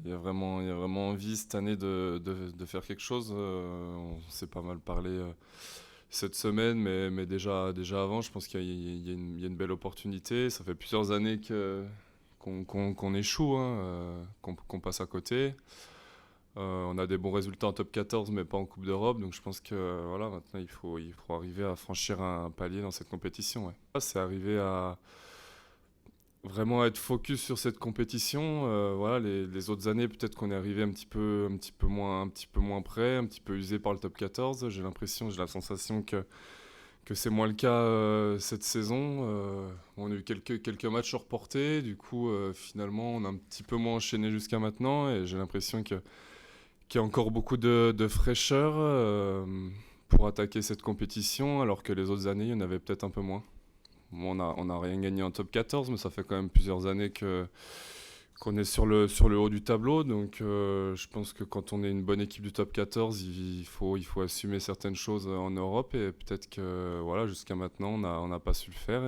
il y a vraiment envie cette année de faire quelque chose. On s'est pas mal parlé cette semaine, mais déjà avant, je pense qu'il y a une belle opportunité. Ça fait plusieurs années qu'on échoue, hein, qu'on passe à côté. On a des bons résultats en top 14, mais pas en Coupe d'Europe. Donc je pense que voilà, maintenant il faut arriver à franchir un palier dans cette compétition. Ouais. C'est arriver à vraiment être focus sur cette compétition. Voilà, les autres années, peut-être qu'on est arrivé un petit peu moins près, un petit peu usé par le top 14. J'ai la sensation que c'est moins le cas cette saison. On a eu quelques matchs reportés, du coup, finalement, on a un petit peu moins enchaîné jusqu'à maintenant, et j'ai l'impression qu'il y a encore beaucoup de fraîcheur pour attaquer cette compétition, alors que les autres années, il y en avait peut-être un peu moins. Bon, on a rien gagné en top 14, mais ça fait quand même plusieurs années qu'on est sur le haut du tableau. Donc je pense que quand on est une bonne équipe du top 14, il faut assumer certaines choses en Europe. Et peut-être que voilà, jusqu'à maintenant, on n'a pas su le faire.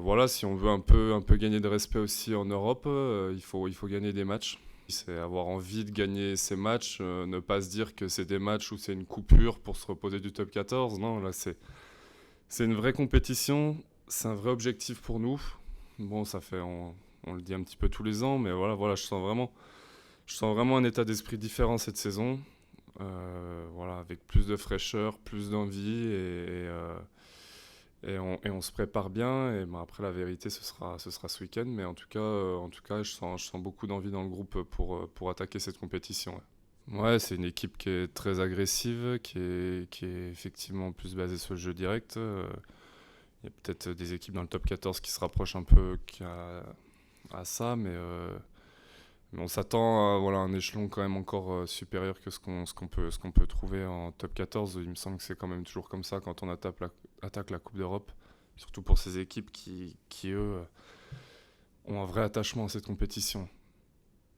Voilà, si on veut un peu gagner de respect aussi en Europe, il faut gagner des matchs. C'est avoir envie de gagner ces matchs, ne pas se dire que c'est des matchs où c'est une coupure pour se reposer du top 14. Non, là, c'est une vraie compétition, c'est un vrai objectif pour nous. Bon, on le dit un petit peu tous les ans, mais voilà, je sens vraiment un état d'esprit différent cette saison. Voilà, avec plus de fraîcheur, plus d'envie, et on se prépare bien. Et ben, après, la vérité, ce sera ce week-end, mais en tout cas, je sens beaucoup d'envie dans le groupe pour attaquer cette compétition. Ouais, ouais, c'est une équipe qui est très agressive, qui est effectivement plus basée sur le jeu direct. Il y a peut-être des équipes dans le top 14 qui se rapprochent un peu à ça, mais on s'attend à voilà, un échelon quand même encore supérieur que ce qu'on peut trouver en top 14. Il me semble que c'est quand même toujours comme ça quand on attaque la Coupe d'Europe, surtout pour ces équipes eux, ont un vrai attachement à cette compétition.